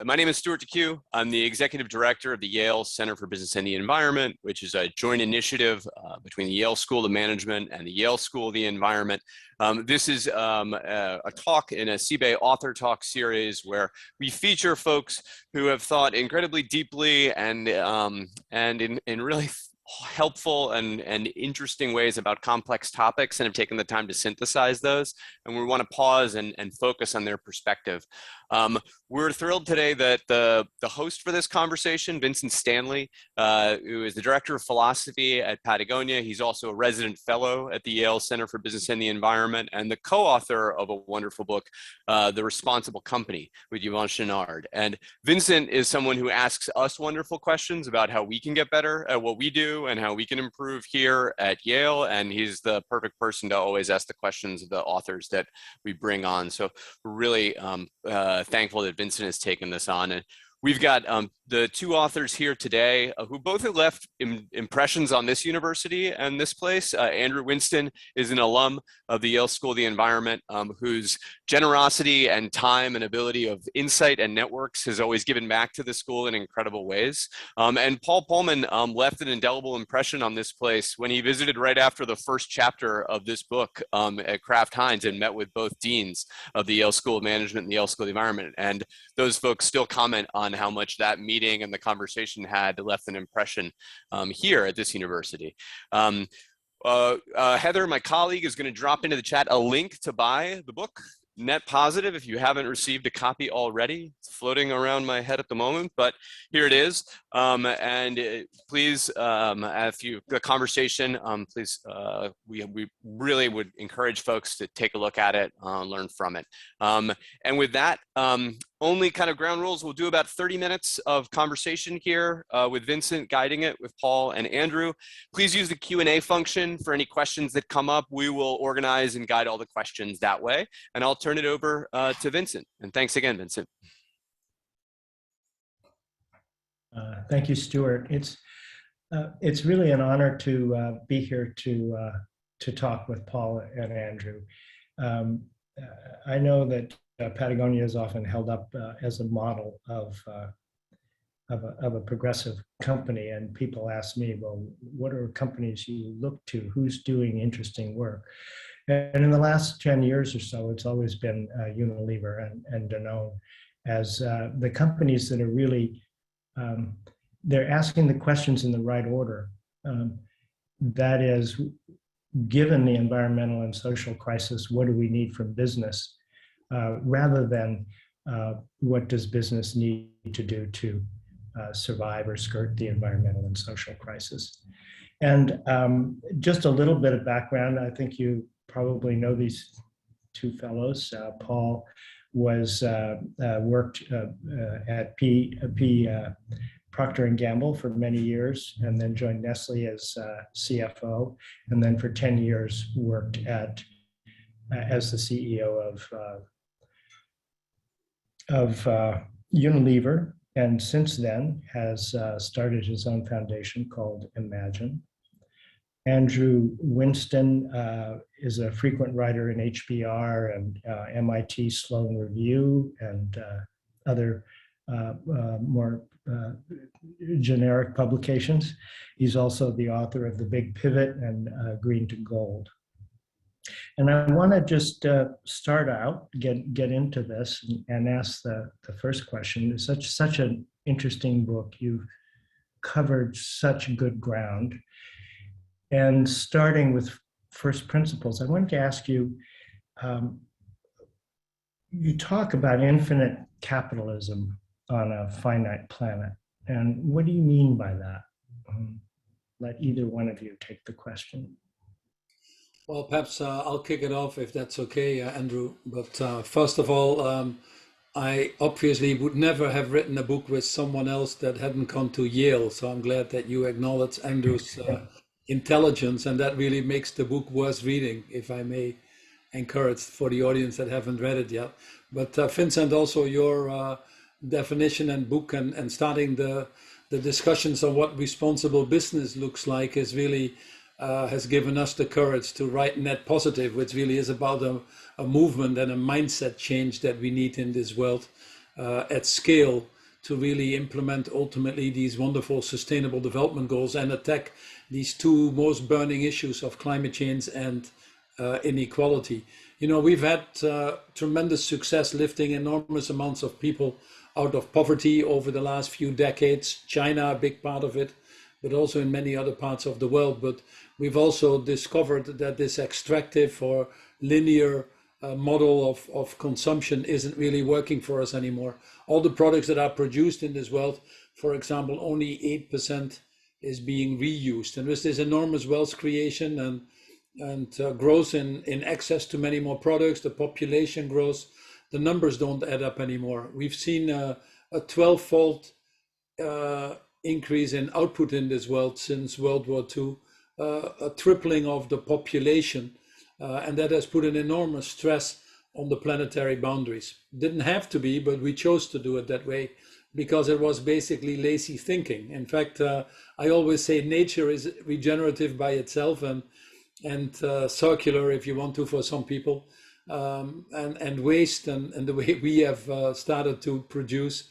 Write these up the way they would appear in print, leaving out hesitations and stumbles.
My name is Stuart DeCue. I'm the Executive Director of the Yale Center for Business and the Environment, which is a joint initiative between the Yale School of Management and the Yale School of the Environment. This is a talk in a CBEY author talk series where we feature folks who have thought incredibly deeply and in really helpful and interesting ways about complex topics and have taken the time to synthesize those. And we want to pause and focus on their perspective. We're thrilled today that the host for this conversation, Vincent Stanley, who is the Director of Philosophy at Patagonia. He's also a resident fellow at the Yale Center for Business and the Environment and the co-author of a wonderful book, The Responsible Company with Yvon Chouinard. And Vincent is someone who asks us wonderful questions about how we can get better at what we do and how we can improve here at Yale. And he's the perfect person to always ask the questions of the authors that we bring on. So we're really thankful that Vincent has taken this on. And we've got the two authors here today who both have left impressions on this university and this place. Andrew Winston is an alum of the Yale School of the Environment, whose generosity and time and ability of insight and networks has always given back to the school in incredible ways. And Paul Polman left an indelible impression on this place when he visited right after the first chapter of this book at Kraft Heinz and met with both deans of the Yale School of Management and the Yale School of the Environment. And those folks still comment on how much that meeting and the conversation had left an impression here at this university. Heather, my colleague, is going to drop into the chat a link to buy the book. Net positive if you haven't received a copy already. It's floating around my head at the moment, but here it is. Please, if you the conversation, please, we really would encourage folks to take a look at it, learn from it. And with that, only kind of ground rules, we'll do about 30 minutes of conversation here with Vincent guiding it with Paul and Andrew. Please use the Q&A function for any questions that come up. We will organize and guide all the questions that way. And I'll turn it over to Vincent. And thanks again, Vincent. Thank you, Stuart. It's really an honor to be here to talk with Paul and Andrew. I know that Patagonia is often held up as a model of a progressive company, and people ask me, well, what are companies you look to? Who's doing interesting work? And in the last 10 years or so, it's always been Unilever and Danone as the companies that are really, they're asking the questions in the right order. That is, given the environmental and social crisis, what do we need from business? Rather than what does business need to do to survive or skirt the environmental and social crisis. And just a little bit of background, I think you probably know these two fellows. Paul was worked at Procter & Gamble for many years, and then joined Nestle as CFO, and then for 10 years worked as the CEO of Unilever, and since then has started his own foundation called Imagine. Andrew Winston is a frequent writer in HBR and MIT Sloan Review and other more generic publications. He's also the author of The Big Pivot and Green to Gold. And I want to just start out, get into this and ask the first question. It's such an interesting book. You've covered such good ground. And starting with first principles, I wanted to ask you, you talk about infinite capitalism on a finite planet. And what do you mean by that? Let either one of you take the question. Well, perhaps I'll kick it off if that's okay, Andrew. But first of all, I obviously would never have written a book with someone else that hadn't come to Yale. So I'm glad that you acknowledge Andrew's intelligence, and that really makes the book worth reading, if I may encourage for the audience that haven't read it yet. But Vincent, also your definition and book and starting the discussions on what responsible business looks like is really has given us the courage to write Net Positive, which really is about a movement and a mindset change that we need in this world. at scale to really implement ultimately these wonderful sustainable development goals and attack these two most burning issues of climate change and inequality. You know, we've had tremendous success lifting enormous amounts of people out of poverty over the last few decades. China, a big part of it, but also in many other parts of the world. But we've also discovered that this extractive or linear model of consumption isn't really working for us anymore. All the products that are produced in this world, for example, only 8% is being reused. And with this enormous wealth creation and growth in access to many more products, the population grows, the numbers don't add up anymore. We've seen a 12-fold increase in output in this world since World War II, a tripling of the population, and that has put an enormous stress on the planetary boundaries. Didn't have to be, but we chose to do it that way because it was basically lazy thinking. In fact, I always say nature is regenerative by itself and circular, if you want to, for some people. And waste and the way we have started to produce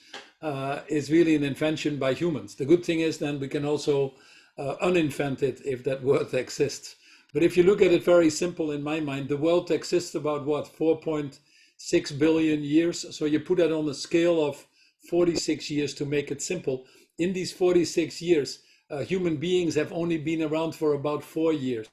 is really an invention by humans. The good thing is then we can also uninvent it if that word exists. But if you look at it very simple in my mind, the world exists about what, 4.6 billion years. So you put that on a scale of 46 years to make it simple. In these 46 years, human beings have only been around for about 4 years.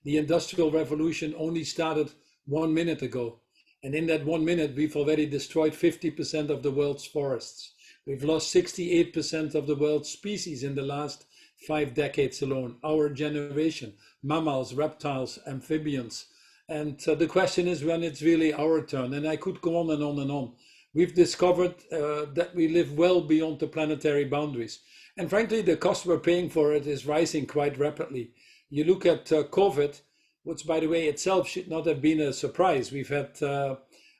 The Industrial Revolution only started 1 minute ago. And in that 1 minute, we've already destroyed 50% of the world's forests. We've lost 68% of the world's species in the last 5 decades alone. Our generation, mammals, reptiles, amphibians. And the question is when it's really our turn. And I could go on and on and on. We've discovered that we live well beyond the planetary boundaries. And frankly, the cost we're paying for it is rising quite rapidly. You look at COVID, which, by the way, itself should not have been a surprise. We've had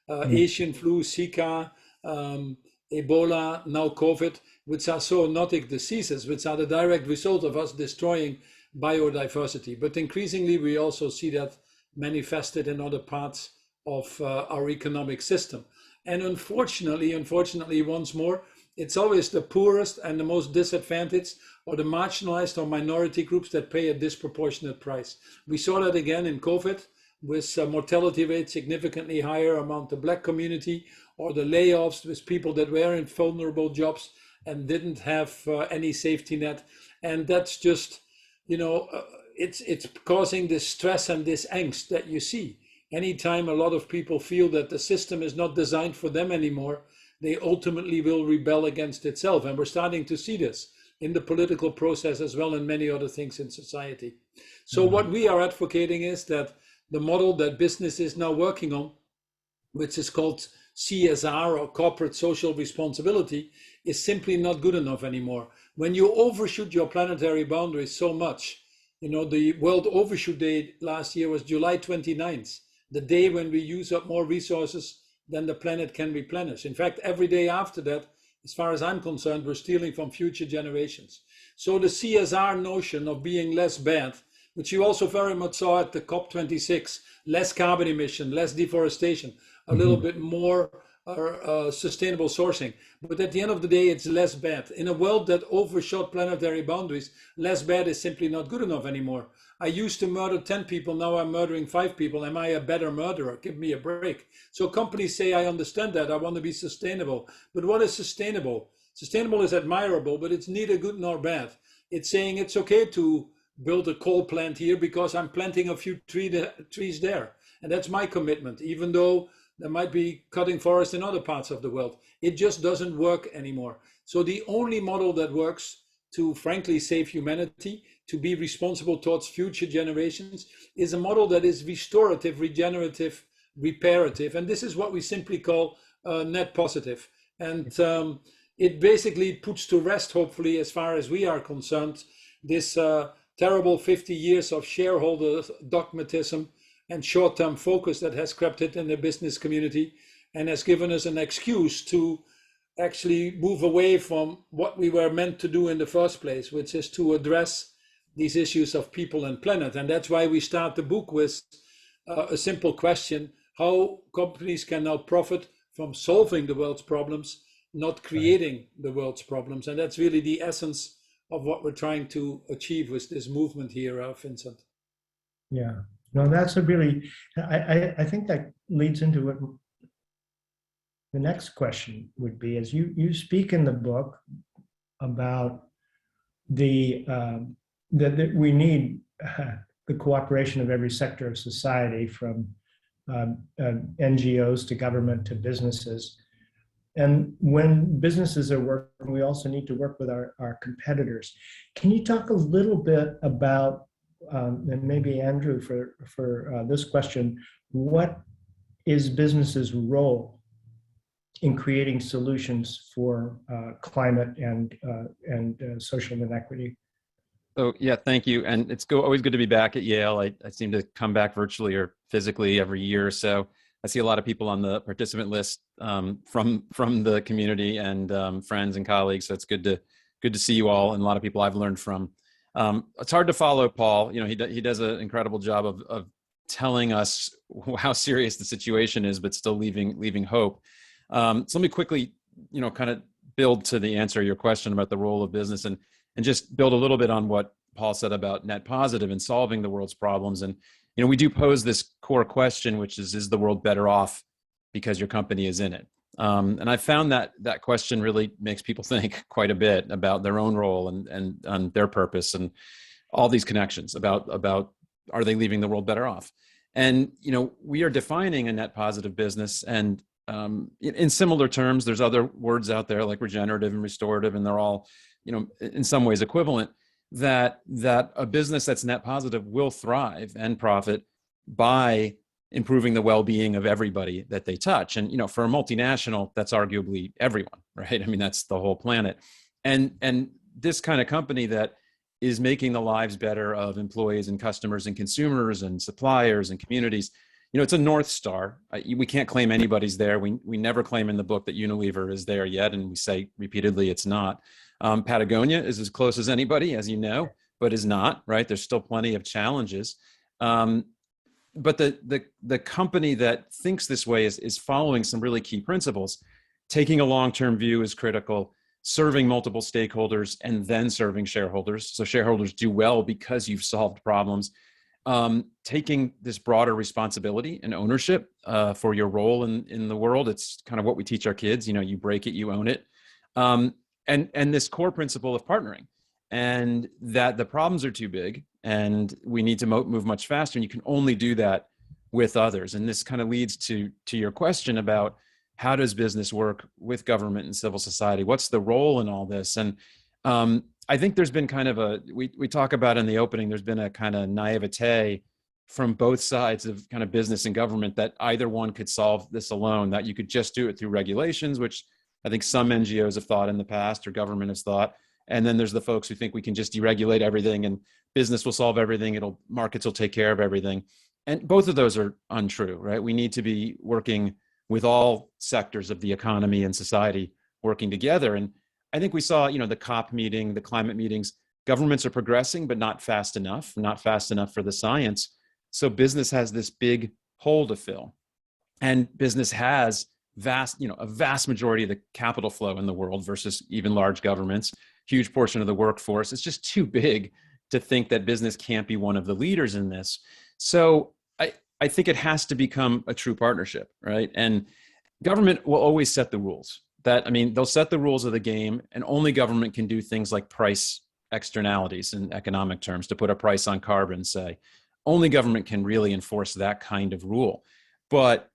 Asian flu, Zika, Ebola, now COVID, which are zoonotic diseases, which are the direct result of us destroying biodiversity. But increasingly, we also see that manifested in other parts of our economic system. And unfortunately, once more, it's always the poorest and the most disadvantaged or the marginalized or minority groups that pay a disproportionate price. We saw that again in COVID with mortality rates significantly higher among the Black community, or the layoffs with people that were in vulnerable jobs and didn't have any safety net. And that's just, you know, it's causing this stress and this angst that you see. Anytime a lot of people feel that the system is not designed for them anymore, they ultimately will rebel against itself. And we're starting to see this in the political process as well, and many other things in society. So what we are advocating is that the model that business is now working on, which is called CSR or corporate social responsibility, is simply not good enough anymore. When you overshoot your planetary boundaries so much, you know, the World Overshoot Day last year was July 29th, the day when we use up more resources than the planet can replenish. In fact, every day after that, as far as I'm concerned, we're stealing from future generations. So the CSR notion of being less bad, which you also very much saw at the COP26, less carbon emission, less deforestation, a little bit more sustainable sourcing. But at the end of the day, it's less bad. In a world that overshot planetary boundaries, less bad is simply not good enough anymore. I used to murder 10 people, now I'm murdering 5 people. Am I a better murderer? Give me a break. So companies say, I understand that, I want to be sustainable. But what is sustainable? Sustainable is admirable, but it's neither good nor bad. It's saying it's okay to build a coal plant here because I'm planting a few trees there. And that's my commitment, even though there might be cutting forests in other parts of the world. It just doesn't work anymore. So the only model that works to frankly save humanity, to be responsible towards future generations, is a model that is restorative, regenerative, reparative. And this is what we simply call net positive. And it basically puts to rest, hopefully, as far as we are concerned, this terrible 50 years of shareholder dogmatism and short-term focus that has crept in the business community and has given us an excuse to actually move away from what we were meant to do in the first place, which is to address these issues of people and planet. And that's why we start the book with a simple question: how companies can now profit from solving the world's problems not creating the world's problems. And that's really the essence of what we're trying to achieve with this movement here, Vincent. Yeah, no, that's a really, I think that leads into what the next question would be, is you speak in the book about that we need the cooperation of every sector of society, from NGOs to government to businesses. And when businesses are working, we also need to work with our competitors. Can you talk a little bit about, and maybe Andrew for this question, what is business's role in creating solutions for climate and social inequity? Oh, yeah, thank you. And it's always good to be back at Yale. I seem to come back virtually or physically every year or so. I see a lot of people on the participant list from the community and friends and colleagues. So it's good to see you all, and a lot of people I've learned from. It's hard to follow Paul. You know, he does an incredible job of telling us how serious the situation is, but still leaving hope. So let me quickly, kind of build to the answer to your question about the role of business, and just build a little bit on what Paul said about net positive and solving the world's problems. And, we do pose this core question, which is the world better off because your company is in it? And I found that question really makes people think quite a bit about their own role and their purpose, and all these connections about are they leaving the world better off? And, we are defining a net positive business, and in similar terms, there's other words out there like regenerative and restorative, and they're all, in some ways equivalent, that a business that's net positive will thrive and profit by improving the well-being of everybody that they touch. And, for a multinational, that's arguably everyone, right? I mean, that's the whole planet. And this kind of company that is making the lives better of employees and customers and consumers and suppliers and communities, it's a North Star. We can't claim anybody's there. We never claim in the book that Unilever is there yet, and we say repeatedly it's not. Patagonia is as close as anybody, as you know, but is not, right? There's still plenty of challenges. But the company that thinks this way is following some really key principles. Taking a long-term view is critical, serving multiple stakeholders, and then serving shareholders. So shareholders do well because you've solved problems. Taking this broader responsibility and ownership for your role in the world. It's kind of what we teach our kids, you break it, you own it. And this core principle of partnering, and that the problems are too big and we need to move much faster, and you can only do that with others. And this kind of leads to your question about how does business work with government and civil society? What's the role in all this? And I think there's been kind of we talk about in the opening, there's been a kind of naivete from both sides of kind of business and government that either one could solve this alone, that you could just do it through regulations, which I think some NGOs have thought in the past, or government has thought. And then there's the folks who think we can just deregulate everything and business will solve everything. Markets will take care of everything. And both of those are untrue, right? We need to be working with all sectors of the economy and society working together. And I think we saw, the COP meeting, the climate meetings, governments are progressing, but not fast enough for the science. So business has this big hole to fill. And business has a vast majority of the capital flow in the world versus even large governments, huge portion of the workforce. It's just too big to think that business can't be one of the leaders in this. So I think it has to become a true partnership, right? And government will always set the rules. They'll set the rules of the game, and only government can do things like price externalities in economic terms, to put a price on carbon, say. Only government can really enforce that kind of rule. But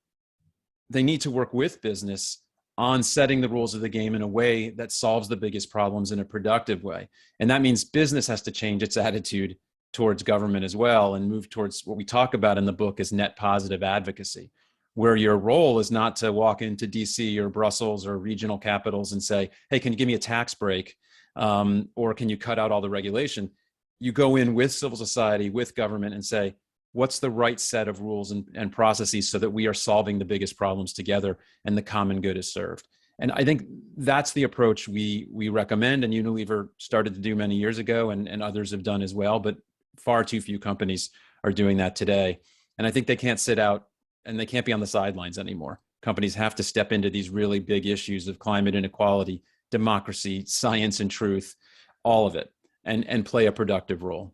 they need to work with business on setting the rules of the game in a way that solves the biggest problems in a productive way. And that means business has to change its attitude towards government as well, and move towards what we talk about in the book as net positive advocacy, where your role is not to walk into DC or Brussels or regional capitals and say, hey, can you give me a tax break? Or can you cut out all the regulation? You go in with civil society, with government, and say, what's the right set of rules and processes so that we are solving the biggest problems together and the common good is served? And I think that's the approach we recommend, and Unilever started to do many years ago, and others have done as well, but far too few companies are doing that today. And I think they can't sit out and they can't be on the sidelines anymore. companies have to step into these really big issues of climate inequality, democracy, science and truth, all of it, and play a productive role.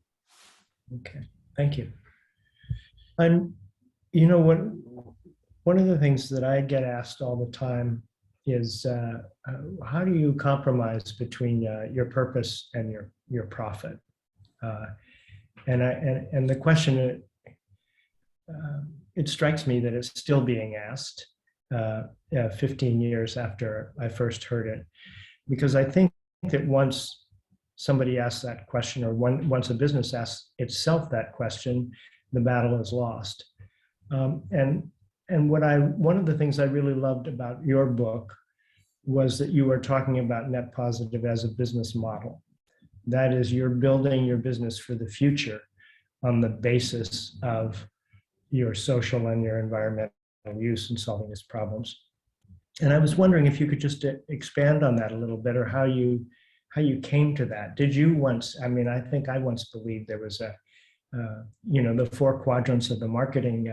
Okay, thank you. And you know what? One of the things that I get asked all the time is how do you compromise between your purpose and your profit? And the question, it strikes me that it's still being asked 15 years after I first heard it, because I think that once somebody asks that question, or once a business asks itself that question, the battle is lost. And one of the things I really loved about your book was that you were talking about net positive as a business model. That is, you're building your business for the future on the basis of your social and your environmental use in solving its problems. And I was wondering if you could just expand on that a little bit, or how you came to that. Did you once, I mean, I think I once believed there was the 4 quadrants of the marketing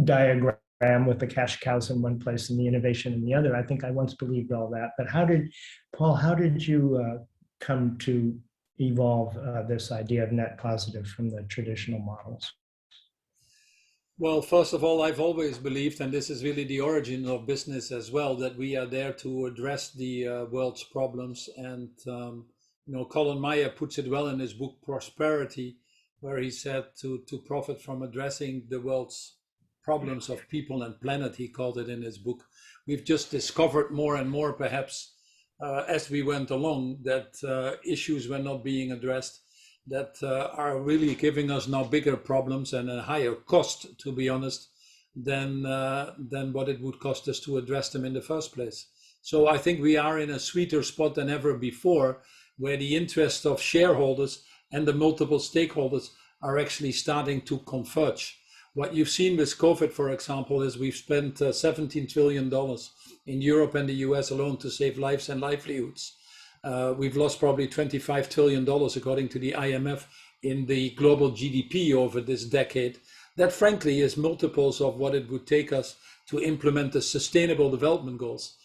diagram with the cash cows in one place and the innovation in the other. I think I once believed all that. But Paul, how did you come to evolve this idea of net positive from the traditional models? Well, first of all, I've always believed, and this is really the origin of business as well, that we are there to address the world's problems. And Colin Meyer puts it well in his book Prosperity, where he said to profit from addressing the world's problems of people and planet, he called it in his book. We've just discovered more and more, perhaps, as we went along, that issues were not being addressed, that are really giving us now bigger problems and a higher cost, to be honest, than what it would cost us to address them in the first place. So I think we are in a sweeter spot than ever before, where the interests of shareholders and the multiple stakeholders are actually starting to converge. What you've seen with COVID, for example, is we've spent $17 trillion in Europe and the US alone to save lives and livelihoods. We've lost probably $25 trillion, according to the IMF, in the global GDP over this decade. That, frankly, is multiples of what it would take us to implement the Sustainable Development Goals,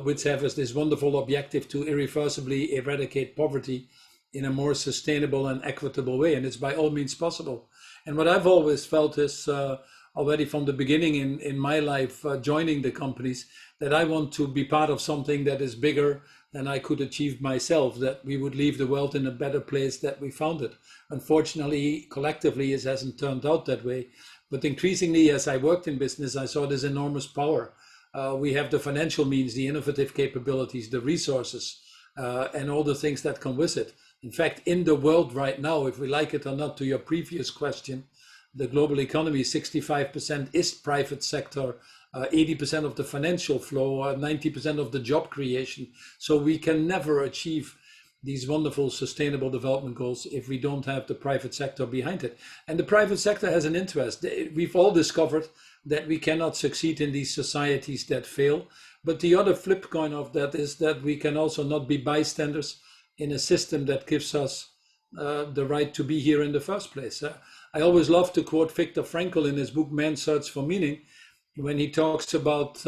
which have as this wonderful objective to irreversibly eradicate poverty in a more sustainable and equitable way. And it's by all means possible. And what I've always felt is, already from the beginning in my life, joining the companies, that I want to be part of something that is bigger than I could achieve myself, that we would leave the world in a better place that we found it. Unfortunately, collectively, it hasn't turned out that way. But increasingly, as I worked in business, I saw this enormous power. We have the financial means, the innovative capabilities, the resources, and all the things that come with it. In fact, in the world right now, if we like it or not, to your previous question, the global economy, 65% is private sector, 80% of the financial flow, 90% of the job creation. So we can never achieve these wonderful sustainable development goals if we don't have the private sector behind it. And the private sector has an interest. We've all discovered that we cannot succeed in these societies that fail. But the other flip coin of that is that we can also not be bystanders in a system that gives us the right to be here in the first place. I always love to quote Viktor Frankl in his book, Man's Search for Meaning, when he talks about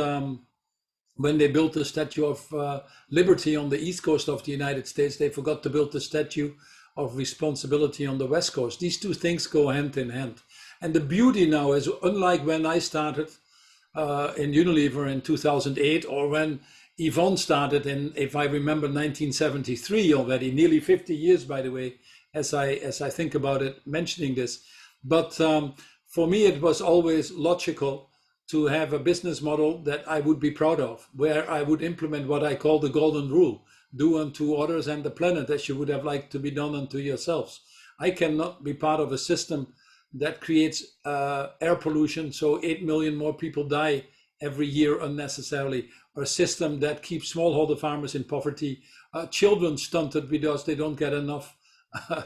when they built the Statue of Liberty on the East Coast of the United States, they forgot to build the Statue of Responsibility on the West Coast. These two things go hand in hand. And the beauty now is, unlike when I started in Unilever in 2008, or when Yvonne started in, if I remember, 1973 already, nearly 50 years, by the way, as I think about it, mentioning this. But for me, it was always logical to have a business model that I would be proud of, where I would implement what I call the golden rule: do unto others and the planet as you would have liked to be done unto yourselves. I cannot be part of a system that creates air pollution, so 8 million more people die every year unnecessarily, or a system that keeps smallholder farmers in poverty, children stunted because they don't get enough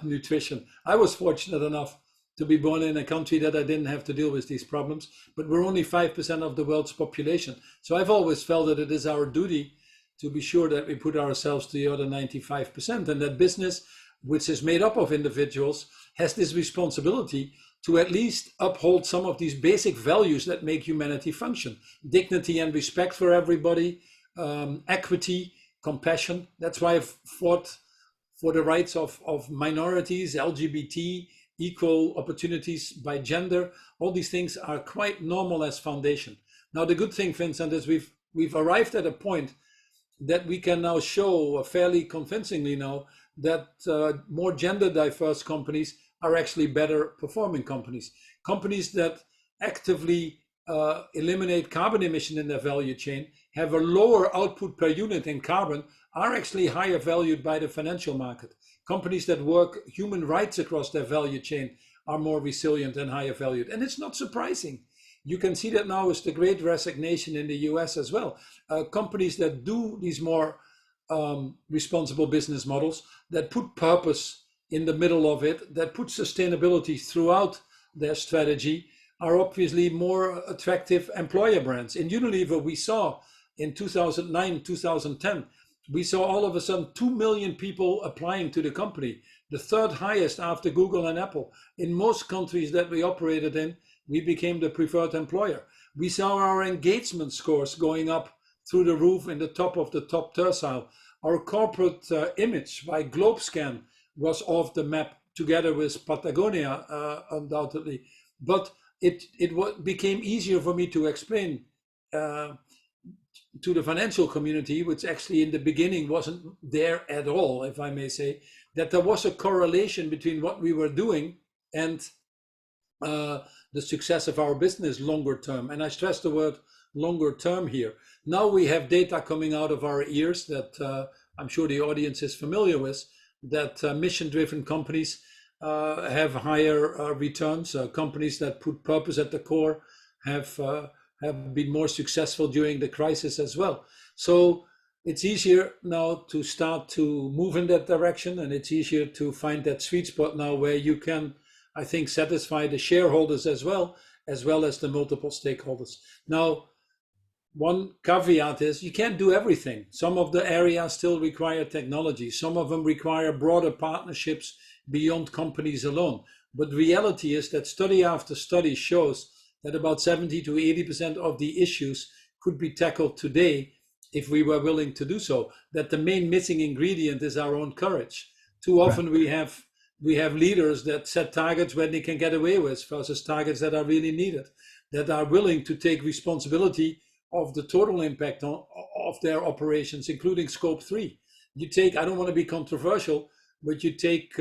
nutrition. I was fortunate enough to be born in a country that I didn't have to deal with these problems, but we're only 5% of the world's population. So I've always felt that it is our duty to be sure that we put ourselves to the other 95%, and that business, which is made up of individuals, has this responsibility to at least uphold some of these basic values that make humanity function. Dignity and respect for everybody, equity, compassion. That's why I've fought for the rights of minorities, LGBT, equal opportunities by gender. All these things are quite normal as foundation. Now, the good thing, Vincent, is we've arrived at a point that we can now show fairly convincingly now that more gender diverse companies are actually better performing companies. Companies that actively eliminate carbon emission in their value chain, have a lower output per unit in carbon, are actually higher valued by the financial market. Companies that work human rights across their value chain are more resilient and higher valued. And it's not surprising. You can see that now with the great resignation in the US as well. Companies that do these more responsible business models, that put purpose in the middle of it, that put sustainability throughout their strategy, are obviously more attractive employer brands. In Unilever, we saw in 2009, 2010, we saw all of a sudden 2 million people applying to the company, the third highest after Google and Apple. In most countries that we operated in, we became the preferred employer. We saw our engagement scores going up through the roof in the top of the top tercile. Our corporate image by GlobeScan was off the map together with Patagonia, undoubtedly. But it became easier for me to explain to the financial community, which actually in the beginning wasn't there at all, if I may say, that there was a correlation between what we were doing and the success of our business longer term. And I stress the word longer term here. Now we have data coming out of our ears that I'm sure the audience is familiar with, that mission-driven companies have higher returns. Companies that put purpose at the core have been more successful during the crisis as well. So it's easier now to start to move in that direction, and it's easier to find that sweet spot now where you can, I think, satisfy the shareholders as well as the multiple stakeholders. Now, one caveat is you can't do everything. Some of the areas still require technology. Some of them require broader partnerships beyond companies alone. But reality is that study after study shows that about 70 to 80% of the issues could be tackled today if we were willing to do so. That the main missing ingredient is our own courage. Too often we have leaders that set targets when they can get away with versus targets that are really needed, that are willing to take responsibility of the total impact of their operations, including scope 3. You take, I don't want to be controversial, but you take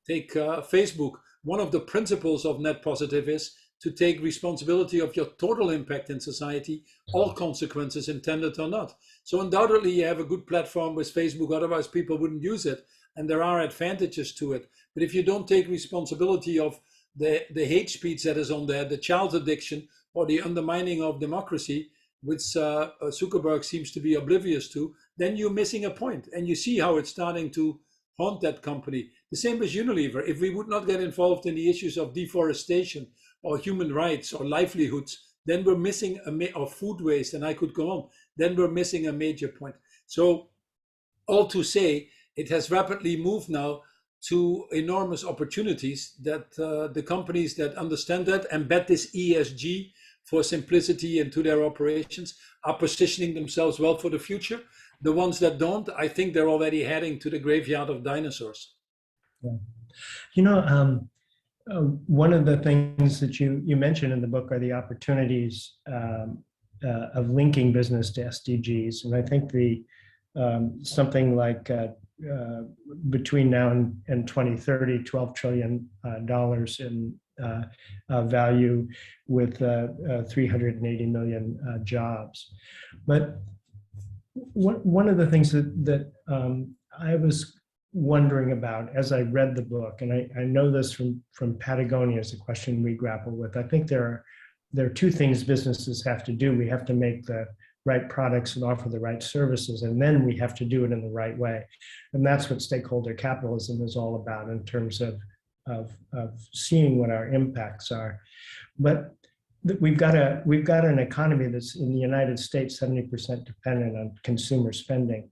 Facebook. One of the principles of net positive is to take responsibility of your total impact in society, all consequences intended or not. So undoubtedly you have a good platform with Facebook, otherwise people wouldn't use it. And there are advantages to it. But if you don't take responsibility of the hate speech that is on there, the child addiction, or the undermining of democracy, which Zuckerberg seems to be oblivious to, then you're missing a point. And you see how it's starting to haunt that company. The same as Unilever. If we would not get involved in the issues of deforestation or human rights or livelihoods, then we're missing or food waste, and I could go on, then we're missing a major point. So all to say, it has rapidly moved now to enormous opportunities that the companies that understand that, embed this ESG for simplicity into their operations, are positioning themselves well for the future. The ones that don't, I think they're already heading to the graveyard of dinosaurs. Yeah. You know, one of the things that you mentioned in the book are the opportunities of linking business to SDGs. And I think something like between now and 2030, $12 trillion in value with 380 million jobs. But one of the things that I was wondering about as I read the book, and I know this from Patagonia is a question we grapple with. I think there are two things businesses have to do. We have to make the right products and offer the right services, and then we have to do it in the right way. And that's what stakeholder capitalism is all about in terms of seeing what our impacts are. But we've got an economy that's in the United States 70% dependent on consumer spending.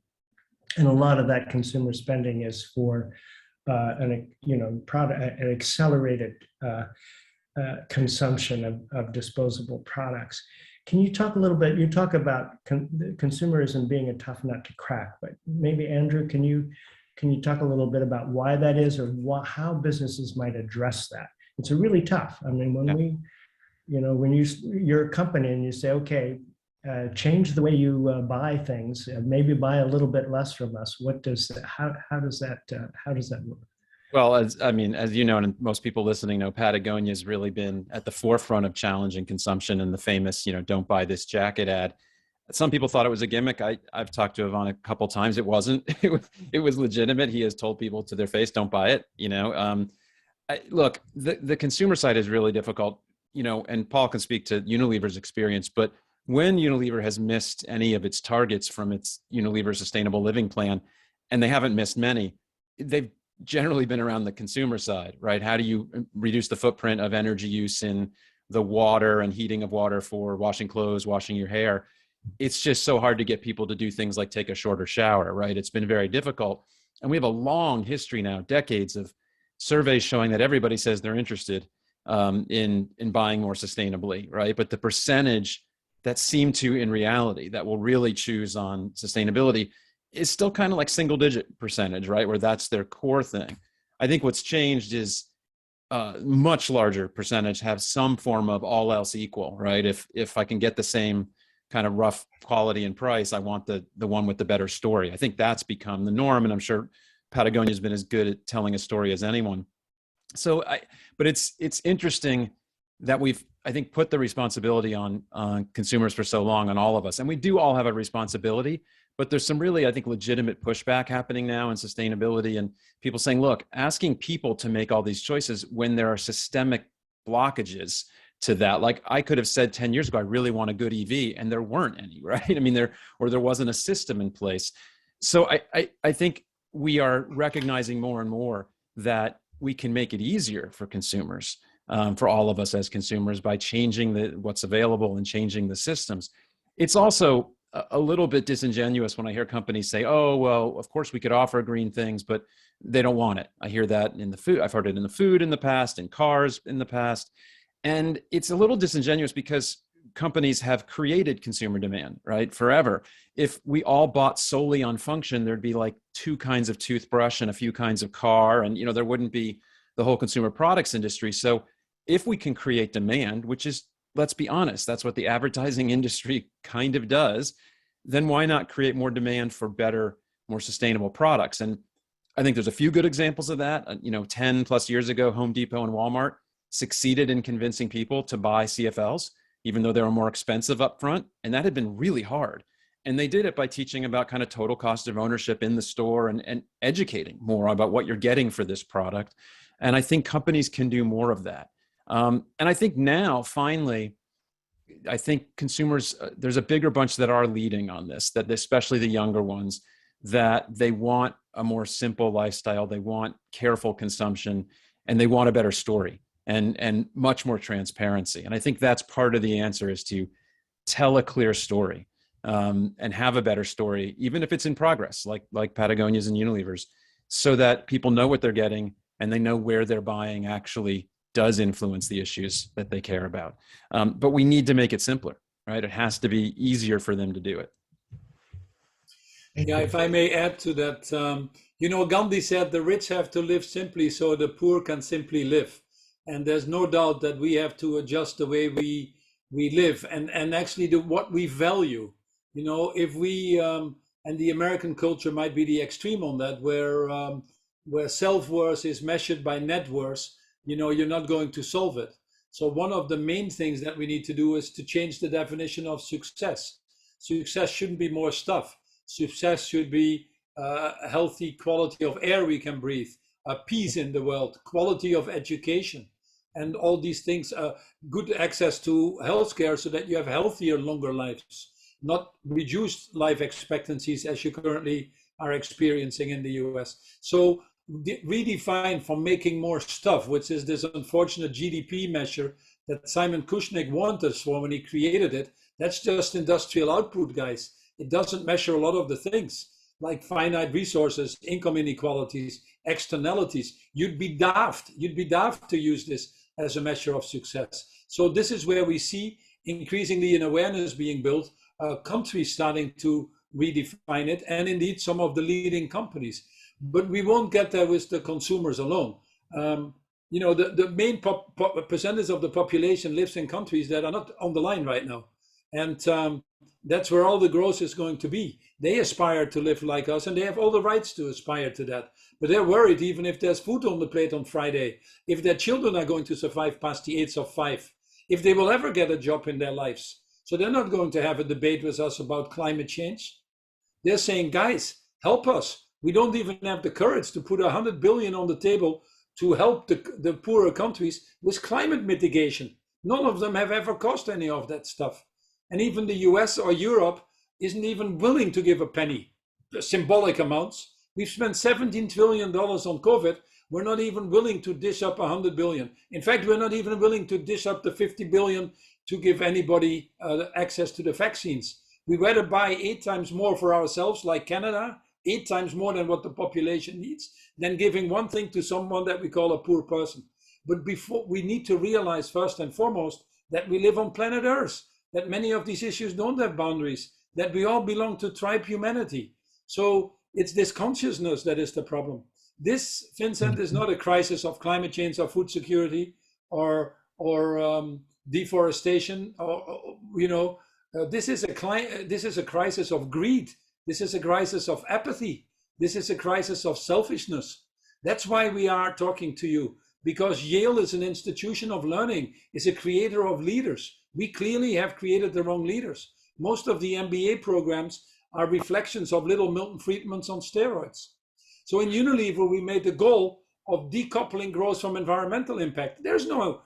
And a lot of that consumer spending is for an accelerated consumption of disposable products. Can you talk a little bit? You talk about consumerism being a tough nut to crack, but maybe Andrew, can you talk a little bit about why that is, or how businesses might address that? It's really tough. I mean, when you're a company and you say, okay, change the way you buy things, maybe buy a little bit less from us. How does that work? Well, as you know, and most people listening know, Patagonia has really been at the forefront of challenging consumption, and the famous, "Don't buy this jacket" ad. Some people thought it was a gimmick. I've talked to Yvonne a couple times. It wasn't. It was legitimate. He has told people to their face, "Don't buy it." Look, the consumer side is really difficult. And Paul can speak to Unilever's experience, but when Unilever has missed any of its targets from its Unilever Sustainable Living Plan, and they haven't missed many, they've generally been around the consumer side, right? How do you reduce the footprint of energy use in the water and heating of water for washing clothes, washing your hair? It's just so hard to get people to do things like take a shorter shower, right? It's been very difficult. And we have a long history now, decades of surveys showing that everybody says they're interested in buying more sustainably, right? But the percentage that seem to, in reality, that will really choose on sustainability is still kind of like single digit percentage, right? Where that's their core thing. I think what's changed is much larger percentage have some form of all else equal, right? If I can get the same kind of rough quality and price, I want the one with the better story. I think that's become the norm, and I'm sure Patagonia has been as good at telling a story as anyone. But it's interesting that we've, I think, put the responsibility on consumers for so long, on all of us, and we do all have a responsibility. But there's some really, I think, legitimate pushback happening now in sustainability, and people saying, look, asking people to make all these choices when there are systemic blockages to that. Like I could have said 10 years ago, I really want a good EV, and there weren't any, right? I mean, there wasn't a system in place. So I think we are recognizing more and more that we can make it easier for consumers, for all of us as consumers, by changing what's available and changing the systems. It's also a little bit disingenuous when I hear companies say, oh, well, of course we could offer green things, but they don't want it. I hear that in the food. I've heard it in the food in the past, in cars in the past. And it's a little disingenuous because companies have created consumer demand, right? Forever. If we all bought solely on function, there'd be like 2 kinds of toothbrush and a few kinds of car, and there wouldn't be the whole consumer products industry. So if we can create demand, which is, let's be honest, that's what the advertising industry kind of does, then why not create more demand for better, more sustainable products? And I think there's a few good examples of that. 10 plus years ago, Home Depot and Walmart succeeded in convincing people to buy CFLs, even though they were more expensive up front. And that had been really hard. And they did it by teaching about kind of total cost of ownership in the store and educating more about what you're getting for this product. And I think companies can do more of that. And I think now, finally, I think consumers, there's a bigger bunch that are leading on this, that especially the younger ones, that they want a more simple lifestyle, they want careful consumption, and they want a better story and much more transparency. And I think that's part of the answer, is to tell a clear story and have a better story, even if it's in progress, like Patagonia's and Unilever's, so that people know what they're getting and they know where they're buying actually does influence the issues that they care about. But we need to make it simpler, right? It has to be easier for them to do it. Yeah, if I may add to that, Gandhi said the rich have to live simply so the poor can simply live. And there's no doubt that we have to adjust the way we live and actually what we value. If we, and the American culture might be the extreme on that, where self-worth is measured by net worth, you're not going to solve it. So one of the main things that we need to do is to change the definition of success. Success shouldn't be more stuff. Success should be a healthy quality of air we can breathe, a peace in the world, quality of education, and all these things, good access to healthcare so that you have healthier, longer lives, not reduced life expectancies as you currently are experiencing in the US. So redefine from making more stuff, which is this unfortunate GDP measure that Simon Kushnick wanted us for when he created it. That's just industrial output, guys. It doesn't measure a lot of the things. like finite resources, income inequalities, externalities, you'd be daft. You'd be daft to use this as a measure of success. So this is where we see increasingly an awareness being built, countries starting to redefine it, and indeed some of the leading companies. But we won't get there with the consumers alone. You know, the main percentage of the population lives in countries that are not on the line right now. And that's where all the growth is going to be. They aspire to live like us, and they have all the rights to aspire to that. But they're worried even if there's food on the plate on Friday, if their children are going to survive past the age of 5, if they will ever get a job in their lives. So they're not going to have a debate with us about climate change. They're saying, guys, help us. We don't even have the courage to put 100 billion on the table to help the poorer countries with climate mitigation. None of them have ever cost any of that stuff. And even the US or Europe isn't even willing to give a penny, symbolic amounts. We've spent $17 trillion on COVID. We're not even willing to dish up 100 billion. In fact, we're not even willing to dish up the 50 billion to give anybody access to the vaccines. We'd rather buy 8 times more for ourselves, like Canada, 8 times more than what the population needs, than giving one thing to someone that we call a poor person. But before, we need to realize first and foremost that we live on planet Earth, that many of these issues don't have boundaries, that we all belong to tribe humanity. So it's this consciousness that is the problem. This, Vincent, is not a crisis of climate change or food security or deforestation. This is a crisis of greed. This is a crisis of apathy. This is a crisis of selfishness. That's why we are talking to you, because Yale is an institution of learning, is a creator of leaders. We clearly have created the wrong leaders. Most of the MBA programs are reflections of little Milton Friedmans on steroids. So in Unilever, we made the goal of decoupling growth from environmental impact. There's no,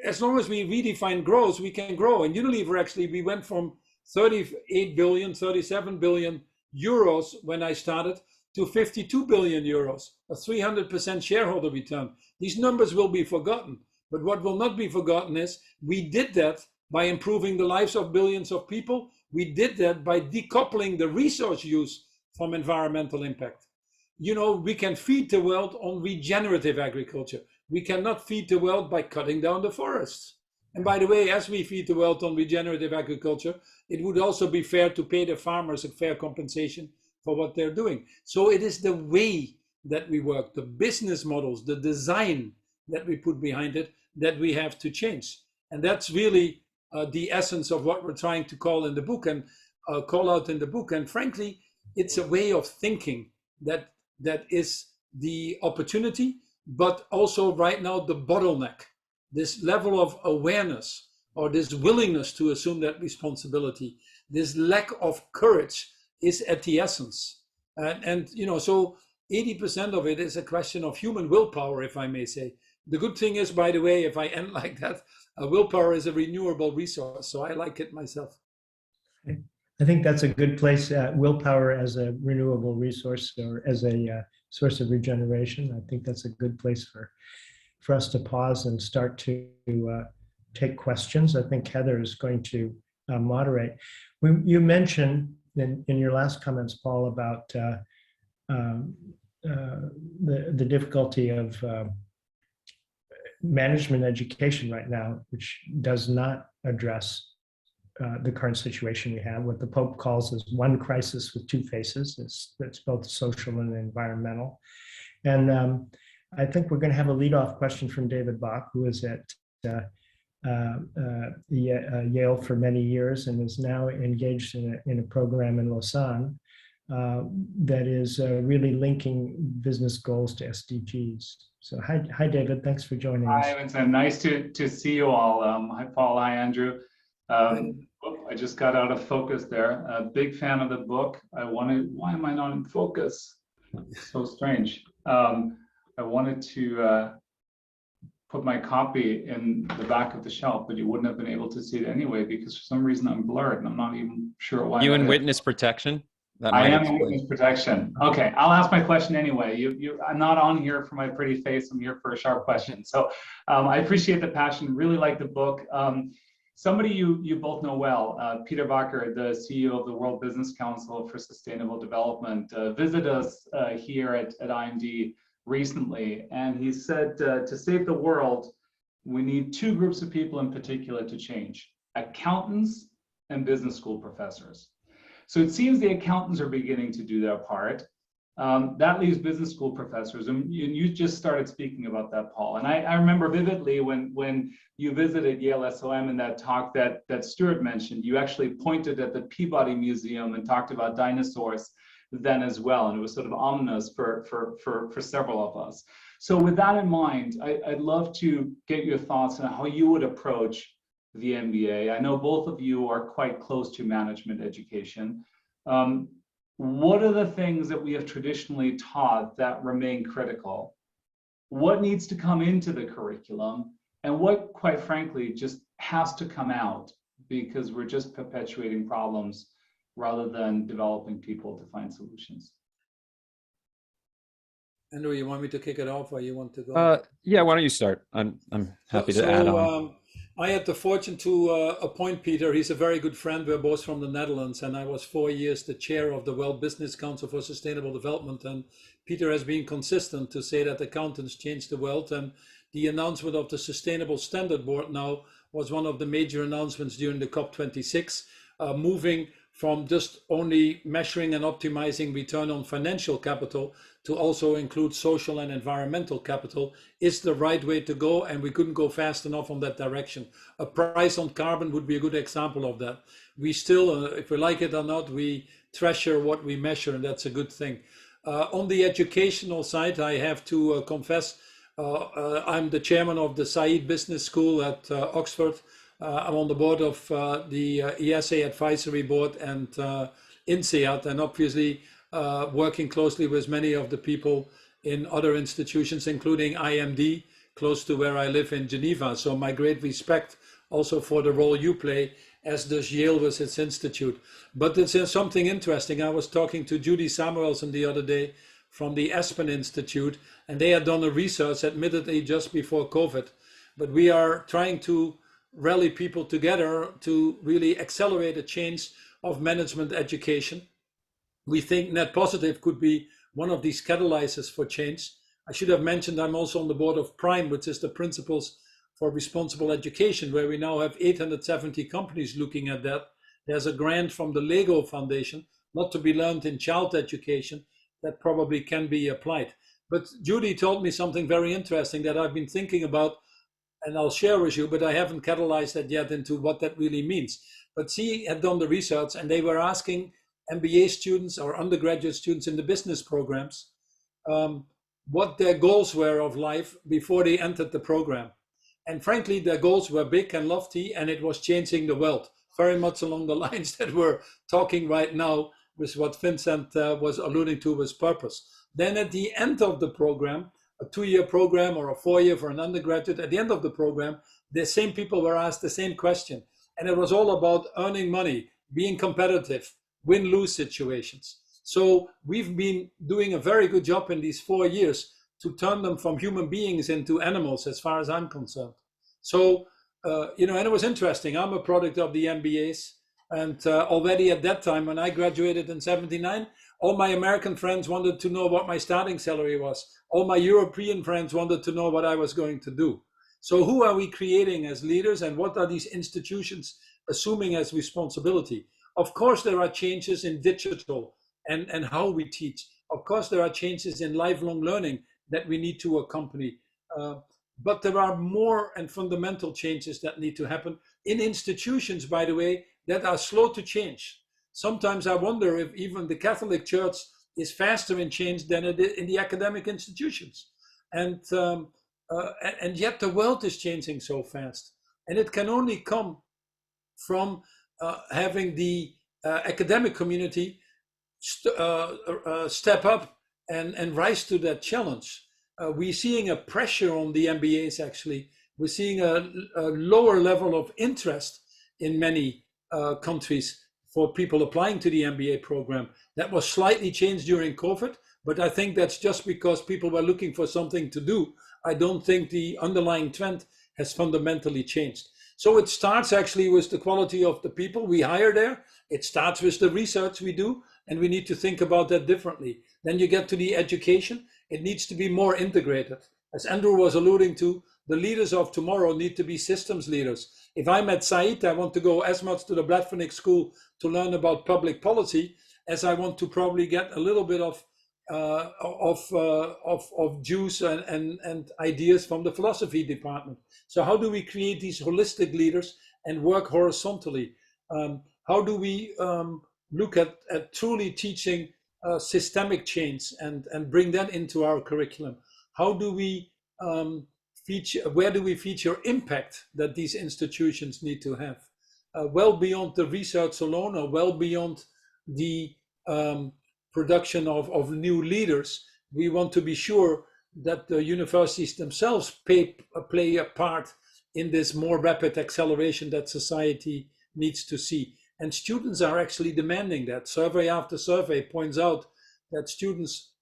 as long as we redefine growth, we can grow. In Unilever, actually, we went from 38 billion, 37 billion euros when I started to 52 billion euros, a 300% shareholder return. These numbers will be forgotten, but what will not be forgotten is we did that by improving the lives of billions of people. We did that by decoupling the resource use from environmental impact. You know, we can feed the world on regenerative agriculture. We cannot feed the world by cutting down the forests. And by the way, as we feed the world on regenerative agriculture, it would also be fair to pay the farmers a fair compensation for what they're doing. So it is the way that we work, the business models, the design that we put behind it that we have to change. And that's really the essence of what we're trying to call in the book and call out in the book. And frankly, it's a way of thinking that is the opportunity, but also right now the bottleneck. This level of awareness or this willingness to assume that responsibility, this lack of courage is at the essence. And you know, so 80% of it is a question of human willpower, if I may say. The good thing is, by the way, if I end like that, willpower is a renewable resource, so I like it myself. I think that's a good place, willpower as a renewable resource or as a source of regeneration. I think that's a good place for us to pause and start to take questions. I think Heather is going to moderate. You mentioned in your last comments, Paul, about the difficulty of management education right now, which does not address the current situation we have, what the Pope calls as one crisis with two faces. It's both social and environmental. And I think we're going to have a leadoff question from David Bach, who is at Yale for many years and is now engaged in a program in Lausanne that is really linking business goals to SDGs. So hi, David. Thanks for joining us. Hi, Vincent. Nice to see you all. Hi, Paul. Hi, Andrew. I just got out of focus there. A big fan of the book. Why am I not in focus? So strange. I wanted to put my copy in the back of the shelf, but you wouldn't have been able to see it anyway because for some reason I'm blurred and I'm not even sure why. You in witness protection? I am in witness protection. Okay, I'll ask my question anyway. I'm not on here for my pretty face. I'm here for a sharp question. So I appreciate the passion. Really like the book. somebody you both know well, Peter Bakker, the CEO of the World Business Council for Sustainable Development, visited us here at IMD recently, and he said to save the world, we need two groups of people in particular to change: accountants and business school professors. So it seems the accountants are beginning to do their part. That leaves business school professors, and you just started speaking about that, Paul. And I remember vividly when you visited Yale SOM in that talk that Stuart mentioned, you actually pointed at the Peabody Museum and talked about dinosaurs then as well, and it was sort of ominous for several of us. So with that in mind, I'd love to get your thoughts on how you would approach the MBA. I know both of you are quite close to management education. What are the things that we have traditionally taught that remain critical? What needs to come into the curriculum? And what, quite frankly, just has to come out because we're just perpetuating problems rather than developing people to find solutions? Andrew, you want me to kick it off, or you want to go? Yeah, why don't you start? I'm happy to add on. I had the fortune to appoint Peter. He's a very good friend. We're both from the Netherlands, and I was 4 years the chair of the World Business Council for Sustainable Development. And Peter has been consistent to say that accountants change the world. And the announcement of the Sustainable Standard Board now was one of the major announcements during the COP26, moving from just only measuring and optimizing return on financial capital to also include social and environmental capital is the right way to go, and we couldn't go fast enough on that direction. A price on carbon would be a good example of that. We still, if we like it or not, we treasure what we measure, and that's a good thing. On the educational side, I have to confess, I'm the chairman of the Said Business School at Oxford. I'm on the board of the ESA Advisory Board and INSEAD, and obviously working closely with many of the people in other institutions, including IMD, close to where I live in Geneva. So my great respect also for the role you play, as does Yale with its institute. But there's something interesting. I was talking to Judy Samuelson the other day from the Aspen Institute, and they had done a research, admittedly just before COVID, but we are trying to rally people together to really accelerate a change of management education. We think net positive could be one of these catalyzers for change. I should have mentioned I'm also on the board of PRIME, which is the Principles for Responsible Education, where we now have 870 companies looking at that. There's a grant from the Lego Foundation, not to be learned in child education, that probably can be applied. But Judy told me something very interesting that I've been thinking about, and I'll share with you, but I haven't catalyzed that yet into what that really means. But she had done the research, and they were asking MBA students or undergraduate students in the business programs what their goals were of life before they entered the program. And frankly, their goals were big and lofty, and it was changing the world, very much along the lines that we're talking right now with what Vincent was alluding to with purpose. Then at the end of the program, a 2-year program or a 4-year for an undergraduate, at the end of the program, the same people were asked the same question. And it was all about earning money, being competitive, win-lose situations. So we've been doing a very good job in these 4 years to turn them from human beings into animals, as far as I'm concerned. So, and it was interesting. I'm a product of the MBAs. And already at that time, when I graduated in '79, all my American friends wanted to know what my starting salary was. All my European friends wanted to know what I was going to do. So who are we creating as leaders, and what are these institutions assuming as responsibility? Of course, there are changes in digital and how we teach. Of course, there are changes in lifelong learning that we need to accompany. But there are more and fundamental changes that need to happen in institutions, by the way, that are slow to change. Sometimes I wonder if even the Catholic Church is faster in change than it is in the academic institutions. And yet the world is changing so fast. And it can only come from having the academic community step up and rise to that challenge. We're seeing a pressure on the MBAs, actually. We're seeing a lower level of interest in many countries for people applying to the MBA program. That was slightly changed during COVID, but I think that's just because people were looking for something to do. I don't think the underlying trend has fundamentally changed. So it starts actually with the quality of the people we hire there. It starts with the research we do, and we need to think about that differently. Then you get to the education. It needs to be more integrated. As Andrew was alluding to, the leaders of tomorrow need to be systems leaders. If I'm at Said, I want to go as much to the Blatvernick School to learn about public policy as I want to probably get a little bit of juice and ideas from the philosophy department. So how do we create these holistic leaders and work horizontally? How do we look at truly teaching systemic change and bring that into our curriculum? How do we where do we feature impact that these institutions need to have? Well beyond the research alone, or well beyond the production of new leaders, we want to be sure that the universities themselves play a part in this more rapid acceleration that society needs to see. And students are actually demanding that. Survey after survey points out that students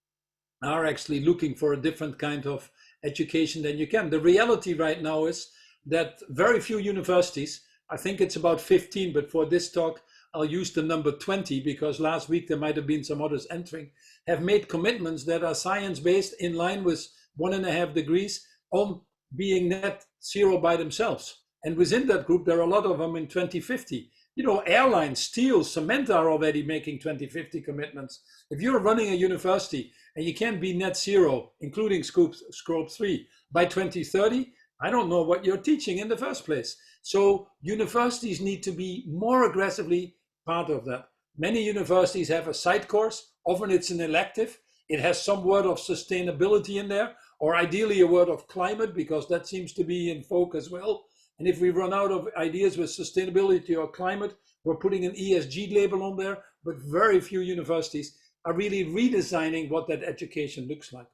are actually looking for a different kind of education than you can. The reality right now is that very few universities, I think it's about 15, but for this talk, I'll use the number 20 because last week there might have been some others entering, have made commitments that are science-based in line with 1.5 degrees on being net zero by themselves. And within that group, there are a lot of them in 2050. You know, airlines, steel, cement are already making 2050 commitments. If you're running a university and you can't be net zero, including scope 3, by 2030, I don't know what you're teaching in the first place. So universities need to be more aggressively part of that. Many universities have a side course. Often it's an elective. It has some word of sustainability in there, or ideally a word of climate, because that seems to be in focus as well. And if we run out of ideas with sustainability or climate, we're putting an ESG label on there, but very few universities are really redesigning what that education looks like.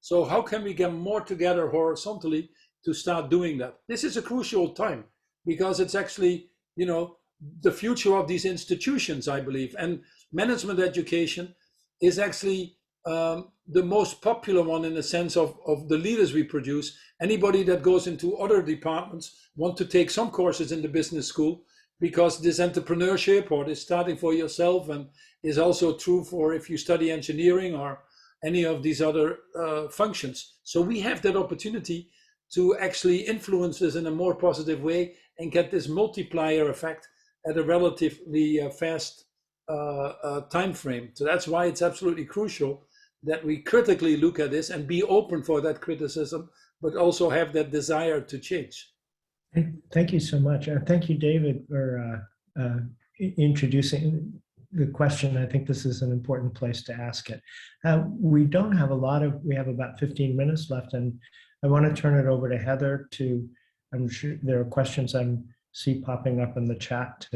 So how can we get more together horizontally to start doing that? This is a crucial time because it's actually, you know, the future of these institutions, I believe. And management education is actually the most popular one in the sense of the leaders we produce. Anybody that goes into other departments want to take some courses in the business school because this entrepreneurship or this starting for yourself and is also true for if you study engineering or any of these other functions. So we have that opportunity to actually influence this in a more positive way and get this multiplier effect at a relatively fast time frame. So that's why it's absolutely crucial that we critically look at this and be open for that criticism, but also have that desire to change. Thank you so much. Thank you, David, for introducing the question. I think this is an important place to ask it. We don't have we have about 15 minutes left, and I want to turn it over to Heather I'm sure there are questions I see popping up in the chat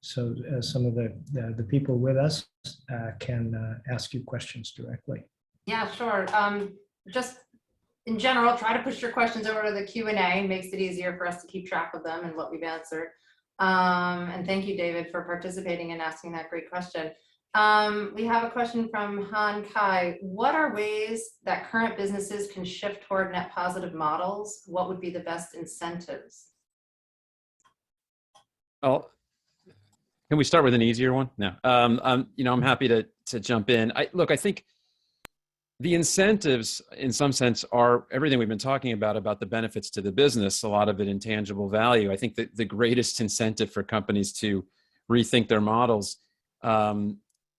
so some of the people with us can ask you questions directly. Yeah, sure. Just in general, try to push your questions over to the Q&A. Makes it easier for us to keep track of them and what we've answered. And thank you, David, for participating and asking that great question. We have a question from Han Kai. What are ways that current businesses can shift toward net positive models? What would be the best incentives? Well, can we start with an easier one? No. You know, I'm happy to jump in. Look, I think the incentives, in some sense, are everything we've been talking about the benefits to the business, a lot of it intangible value. I think that the greatest incentive for companies to rethink their models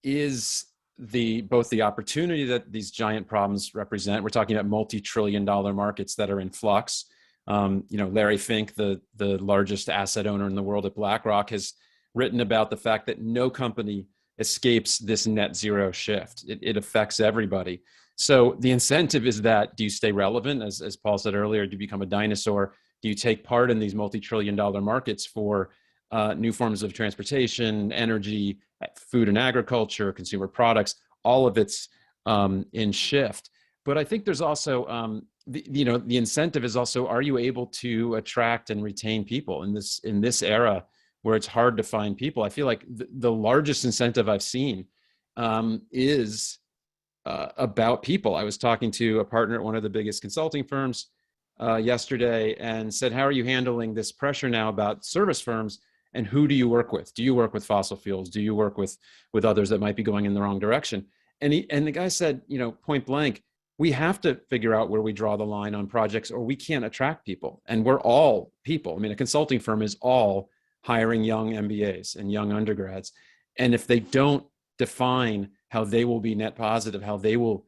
is both the opportunity that these giant problems represent. We're talking about multi-trillion-dollar markets that are in flux. You know, Larry Fink, the largest asset owner in the world at BlackRock, has written about the fact that no company escapes this net zero shift. It affects everybody. So the incentive is that, do you stay relevant? As Paul said earlier, do you become a dinosaur? Do you take part in these multi-trillion-dollar markets for new forms of transportation, energy, food and agriculture, consumer products? All of it's in shift. But I think there's also, the incentive is also, are you able to attract and retain people in this era where it's hard to find people? I feel like the largest incentive I've seen is about people. I was talking to a partner at one of the biggest consulting firms yesterday and said, how are you handling this pressure now about service firms? And who do you work with? Do you work with fossil fuels? Do you work with others that might be going in the wrong direction? And the guy said, point blank, we have to figure out where we draw the line on projects or we can't attract people. And we're all people. I mean, a consulting firm is all hiring young MBAs and young undergrads. And if they don't define how they will be net positive, how they will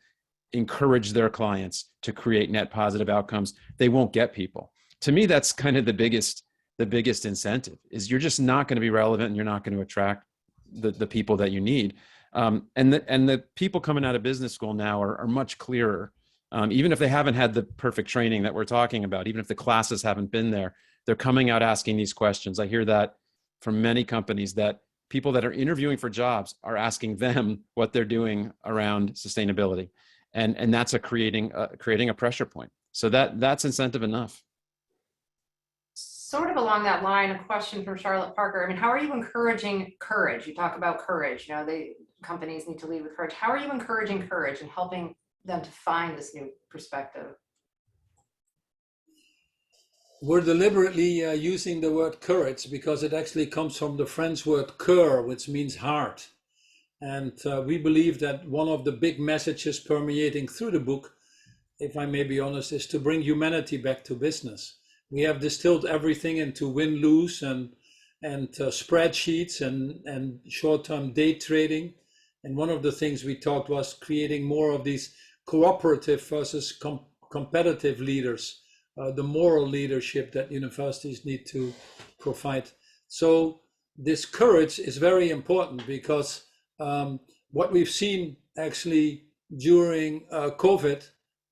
encourage their clients to create net positive outcomes, they won't get people. To me, that's kind of the biggest incentive is you're just not going to be relevant and you're not going to attract the people that you need. And the people coming out of business school now are much clearer. Even if they haven't had the perfect training that we're talking about, even if the classes haven't been there, they're coming out asking these questions. I hear that from many companies that people that are interviewing for jobs are asking them what they're doing around sustainability. And that's creating a pressure point. So that's incentive enough. Sort of along that line, a question from Charlotte Parker. I mean, how are you encouraging courage? You talk about courage, companies need to lead with courage. How are you encouraging courage and helping them to find this new perspective? We're deliberately using the word courage because it actually comes from the French word cœur, which means heart. And we believe that one of the big messages permeating through the book, if I may be honest, is to bring humanity back to business. We have distilled everything into win-lose and spreadsheets and short-term day trading. And one of the things we talked was creating more of these cooperative versus competitive leaders, the moral leadership that universities need to provide. So this courage is very important because what we've seen actually during COVID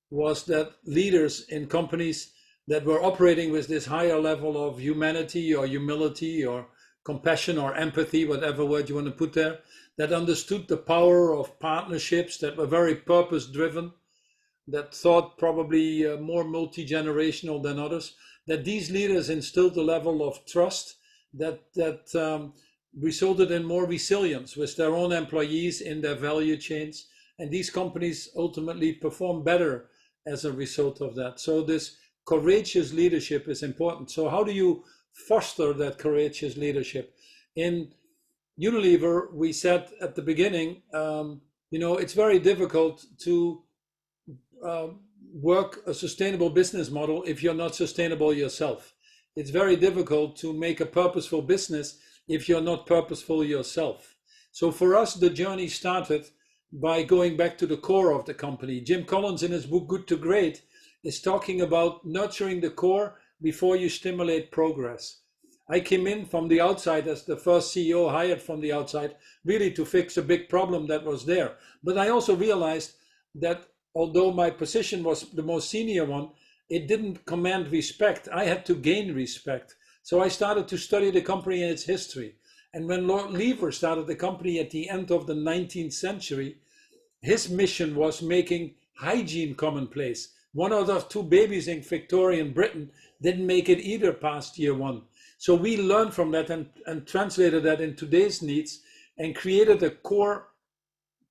was that leaders in companies that were operating with this higher level of humanity or humility or compassion or empathy, whatever word you want to put there, that understood the power of partnerships, that were very purpose-driven, that thought probably more multi-generational than others, that these leaders instilled a level of trust that resulted in more resilience with their own employees in their value chains. And these companies ultimately perform better as a result of that. So this courageous leadership is important. So how do you foster that courageous leadership? In Unilever, we said at the beginning, it's very difficult to work a sustainable business model if you're not sustainable yourself. It's very difficult to make a purposeful business if you're not purposeful yourself. So for us, the journey started by going back to the core of the company. Jim Collins, in his book Good to Great, is talking about nurturing the core before you stimulate progress. I came in from the outside as the first CEO hired from the outside, really to fix a big problem that was there. But I also realized that although my position was the most senior one, it didn't command respect. I had to gain respect. So I started to study the company and its history. And when Lord Lever started the company at the end of the 19th century, his mission was making hygiene commonplace. One out of two babies in Victorian Britain didn't make it either past year one. So we learned from that and translated that in today's needs and created a core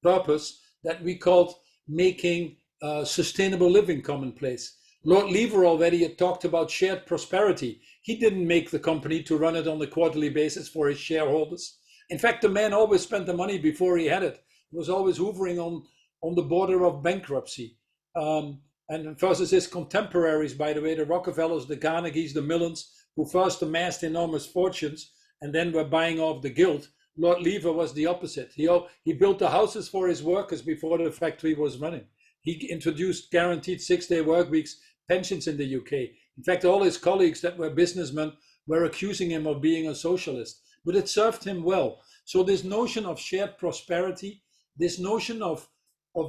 purpose that we called making sustainable living commonplace. Lord Lever already had talked about shared prosperity. He didn't make the company to run it on a quarterly basis for his shareholders. In fact, the man always spent the money before he had it. He was always hovering on the border of bankruptcy. And versus his contemporaries, by the way, the Rockefellers, the Carnegies, the Millons, who first amassed enormous fortunes and then were buying off the guild, Lord Lever was the opposite. He built the houses for his workers before the factory was running. He introduced guaranteed 6-day work weeks, pensions in the UK. In fact, all his colleagues that were businessmen were accusing him of being a socialist, but it served him well. So this notion of shared prosperity, this notion of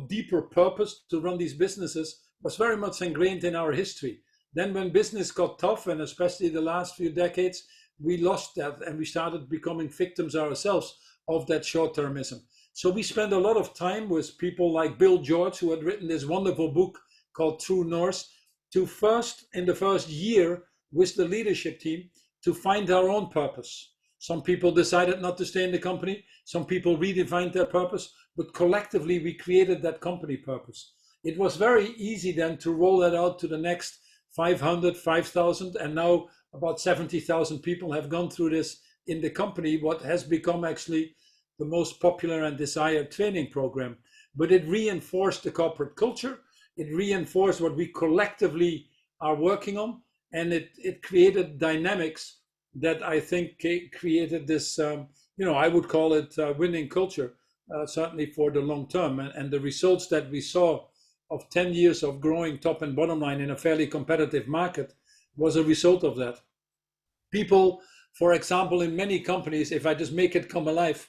deeper purpose to run these businesses was very much ingrained in our history. Then when business got tough, and especially the last few decades, we lost that and we started becoming victims ourselves of that short-termism. So we spent a lot of time with people like Bill George, who had written this wonderful book called True North, in the first year with the leadership team, to find our own purpose. Some people decided not to stay in the company. Some people redefined their purpose, but collectively we created that company purpose. It was very easy then to roll that out to the next 500, 5,000, and now about 70,000 people have gone through this in the company, what has become actually the most popular and desired training program. But it reinforced the corporate culture. It reinforced what we collectively are working on. And it created dynamics that I think created this, I would call it winning culture, certainly for the long term. And the results that we saw of 10 years of growing top and bottom line in a fairly competitive market was a result of that. People, for example, in many companies, if I just make it come alive,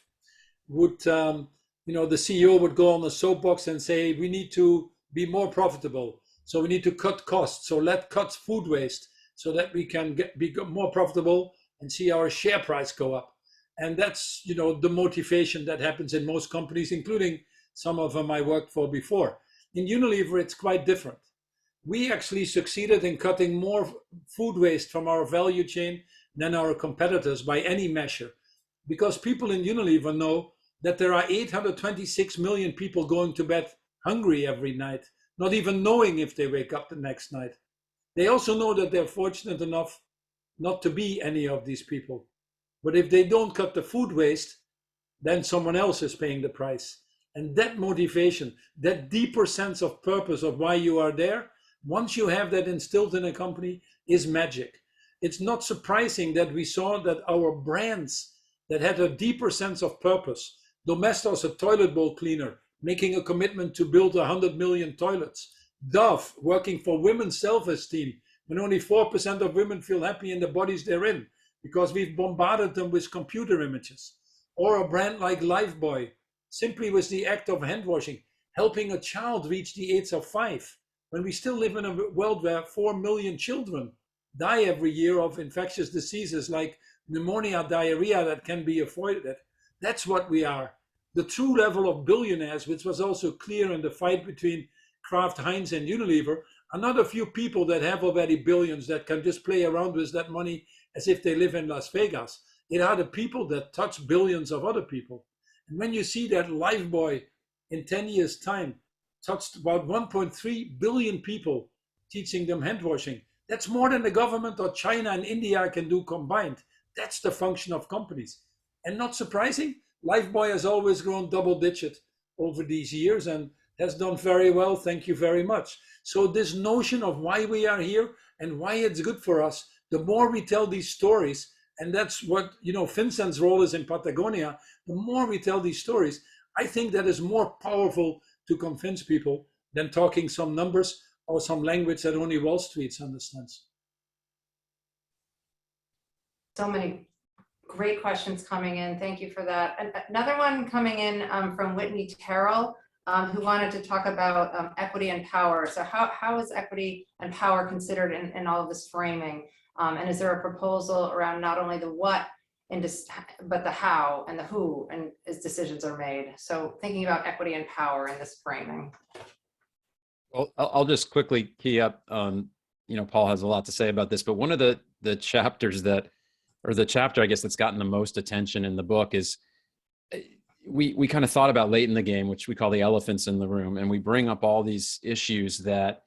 would, the CEO would go on the soapbox and say, we need to be more profitable. So we need to cut costs. So let's cut food waste so that we can be more profitable and see our share price go up. And that's, the motivation that happens in most companies, including some of them I worked for before. In Unilever, it's quite different. We actually succeeded in cutting more food waste from our value chain than our competitors by any measure. Because people in Unilever know that there are 826 million people going to bed hungry every night, not even knowing if they wake up the next night. They also know that they're fortunate enough not to be any of these people. But if they don't cut the food waste, then someone else is paying the price. And that motivation, that deeper sense of purpose of why you are there, once you have that instilled in a company, is magic. It's not surprising that we saw that our brands that had a deeper sense of purpose, Domestos, a toilet bowl cleaner, making a commitment to build 100 million toilets, Dove, working for women's self-esteem, when only 4% of women feel happy in the bodies they're in, because we've bombarded them with computer images. Or a brand like Lifebuoy, simply with the act of hand washing, helping a child reach the age of 5, when we still live in a world where 4 million children die every year of infectious diseases like pneumonia, diarrhea that can be avoided. That's what we are. The true level of billionaires, which was also clear in the fight between Kraft Heinz and Unilever, are not a few people that have already billions that can just play around with that money as if they live in Las Vegas. It are the people that touch billions of other people. And when you see that Lifebuoy in 10 years' time touched about 1.3 billion people, teaching them hand washing, that's more than the government or China and India can do combined. That's the function of companies. And not surprising, Lifebuoy has always grown double digit over these years and has done very well. Thank you very much. So this notion of why we are here and why it's good for us, the more we tell these stories, and that's what, Vincent's role is in Patagonia, the more we tell these stories, I think that is more powerful to convince people than talking some numbers or some language that only Wall Street understands. So many great questions coming in. Thank you for that. And another one coming in from Whitney Terrell, who wanted to talk about equity and power. So how is equity and power considered in all of this framing? And is there a proposal around not only the what, but the how and the who, and as decisions are made? So thinking about equity and power in this framing. Well, I'll just quickly key up. Paul has a lot to say about this, but one of the chapters the chapter, I guess, that's gotten the most attention in the book is we kind of thought about late in the game, which we call the elephants in the room, and we bring up all these issues that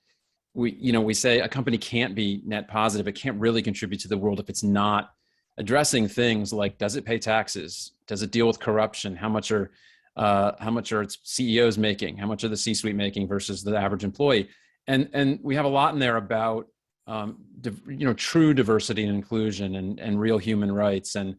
we say a company can't be net positive. It can't really contribute to the world if it's not addressing things like, does it pay taxes? Does it deal with corruption? How much are its CEOs making? How much are the C-suite making versus the average employee? And we have a lot in there about true diversity and inclusion and real human rights. And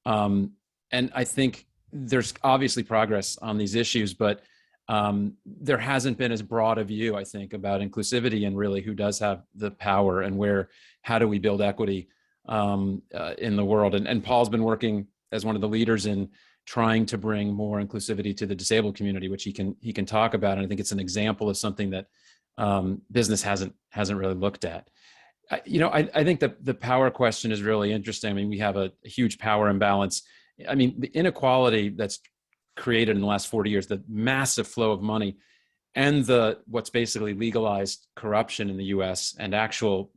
I think there's obviously progress on these issues, but there hasn't been as broad a view, I think, about inclusivity and really who does have the power and how do we build equity in the world. And Paul's been working as one of the leaders in trying to bring more inclusivity to the disabled community, which he can talk about. And I think it's an example of something that business hasn't really looked at. I think that the power question is really interesting. I mean, we have a huge power imbalance. I mean, the inequality that's created in the last 40 years, the massive flow of money, and what's basically legalized corruption in the US and actual,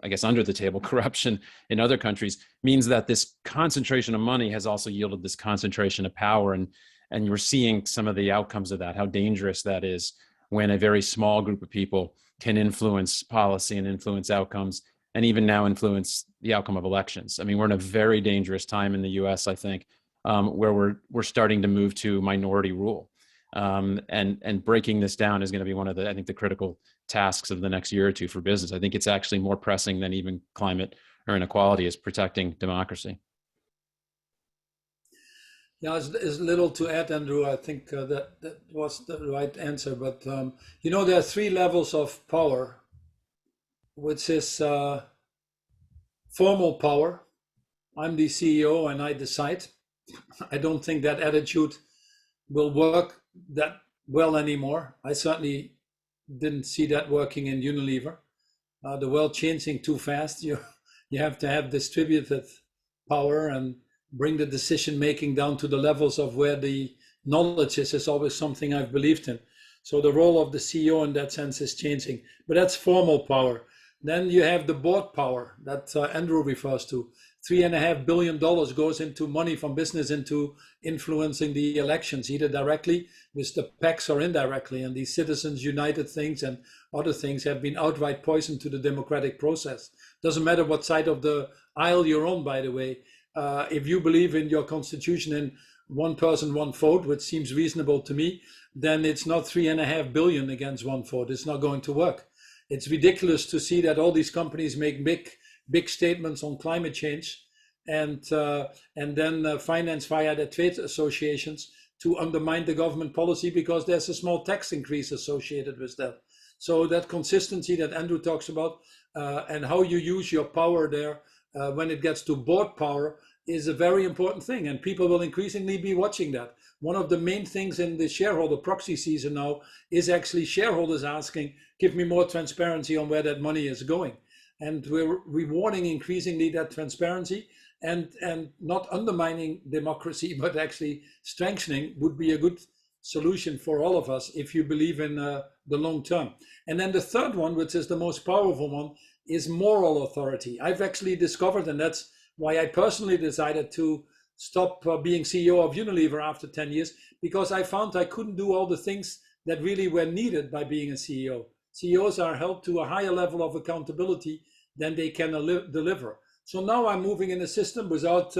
I guess under the table corruption in other countries, means that this concentration of money has also yielded this concentration of power. And you're seeing some of the outcomes of that, how dangerous that is when a very small group of people can influence policy and influence outcomes, and even now influence the outcome of elections. I mean, we're in a very dangerous time in the US, I think, where we're starting to move to minority rule. And breaking this down is going to be one of the, I think, the critical tasks of the next year or two for business. I think it's actually more pressing than even climate or inequality, is protecting democracy. Yeah, there's little to add, Andrew. I think that was the right answer. But you know, there are 3 levels of power, which is formal power. I'm the CEO and I decide. I don't think that attitude will work that well anymore. I certainly didn't see that working in Unilever. The world changing too fast. You have to have distributed power and bring the decision making down to the levels of where the knowledge is always something I've believed in. So the role of the CEO in that sense is changing, but that's formal power. Then you have the board power that Andrew refers to. $3.5 billion goes into money from business into influencing the elections, either directly with the PACs or indirectly. And these Citizens United things and other things have been outright poison to the democratic process. Doesn't matter what side of the aisle you're on, by the way. If you believe in your constitution in one person, one vote, which seems reasonable to me, then it's not 3.5 billion against one vote. It's not going to work. It's ridiculous to see that all these companies make big statements on climate change and then finance via their trade associations to undermine the government policy because there's a small tax increase associated with that. So that consistency that Andrew talks about and how you use your power there when it gets to board power is a very important thing, and people will increasingly be watching that. One of the main things in the shareholder proxy season now is actually shareholders asking, give me more transparency on where that money is going. And we're rewarding increasingly that transparency, and not undermining democracy, but actually strengthening would be a good solution for all of us if you believe in the long term. And then the third one, which is the most powerful one, is moral authority. I've actually discovered, and that's why I personally decided to stop being CEO of Unilever after 10 years, because I found I couldn't do all the things that really were needed by being a CEO. CEOs are held to a higher level of accountability than they can deliver. So now I'm moving in a system without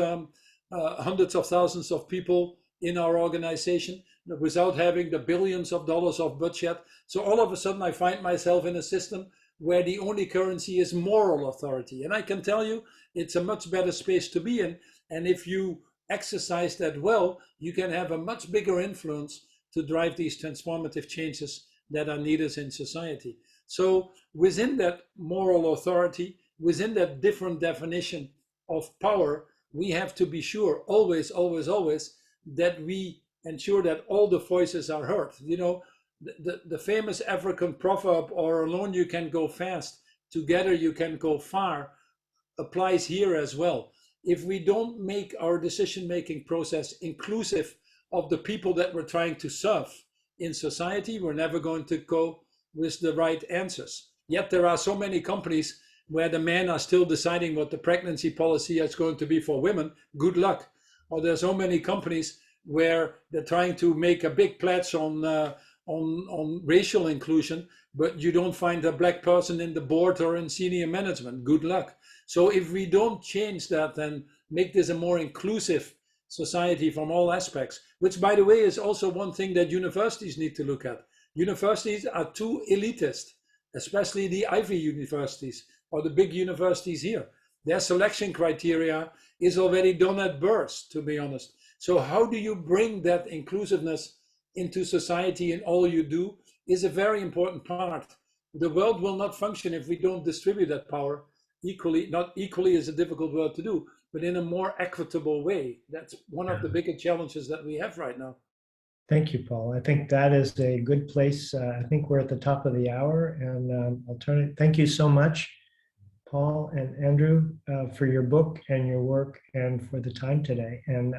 hundreds of thousands of people in our organization, without having the billions of dollars of budget. So all of a sudden I find myself in a system where the only currency is moral authority. And I can tell you, it's a much better space to be in. And if you exercise that well, you can have a much bigger influence to drive these transformative changes that are needed in society. So within that moral authority, within that different definition of power, we have to be sure always, always, always that we ensure that all the voices are heard. You know, the famous African proverb, or alone you can go fast, together you can go far, applies here as well. If we don't make our decision-making process inclusive of the people that we're trying to serve in society, we're never going to go with the right answers. Yet there are so many companies where the men are still deciding what the pregnancy policy is going to be for women. Good luck. Or there are so many companies where they're trying to make a big pledge on racial inclusion, but you don't find a black person in the board or in senior management. Good luck. So if we don't change that and make this a more inclusive society from all aspects, which by the way is also one thing that universities need to look at. Universities are too elitist, especially the Ivy universities or the big universities here. Their selection criteria is already done at birth, to be honest. So how do you bring that inclusiveness into society in all you do is a very important part. The world will not function if we don't distribute that power equally. Not equally is a difficult word to do, but in a more equitable way. That's one of the bigger challenges that we have right now. Thank you, Paul. I think that is a good place. I think we're at the top of the hour, and I'll turn it. Thank you so much, Paul and Andrew, for your book and your work and for the time today. And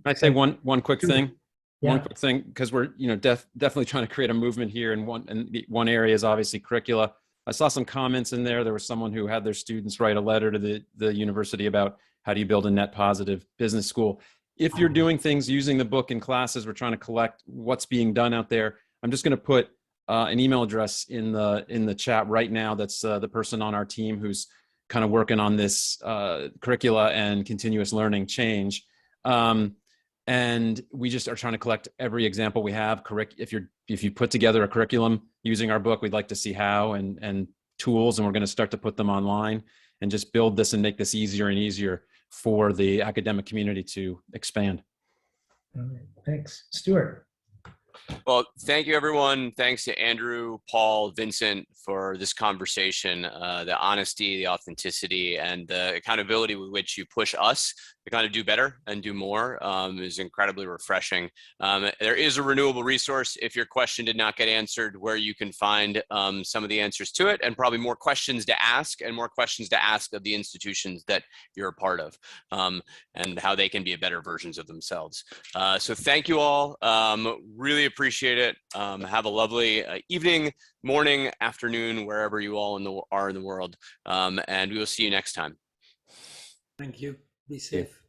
I say one quick thing. Yeah. One quick thing, because we're definitely trying to create a movement here, and one area is obviously curricula. I saw some comments in there. There was someone who had their students write a letter to the university about how do you build a net positive business school. If you're doing things using the book in classes, we're trying to collect what's being done out there. I'm just going to put an email address in the chat right now. That's the person on our team who's kind of working on this curricula and continuous learning change. And we just are trying to collect every example we have. If you put together a curriculum using our book, we'd like to see how and tools, and we're going to start to put them online and just build this and make this easier and easier for the academic community to expand. All right, thanks. Stuart. Well, thank you, everyone. Thanks to Andrew, Paul, Vincent for this conversation, the honesty, the authenticity, and the accountability with which you push us to kind of do better and do more is incredibly refreshing. There is a renewable resource if your question did not get answered, where you can find some of the answers to it, and probably more questions to ask and more questions to ask of the institutions that you're a part of, and how they can be better versions of themselves. So thank you all. Really appreciate it. Have a lovely evening, morning, afternoon, wherever you all are in the world. And we will see you next time. Thank you. Be safe.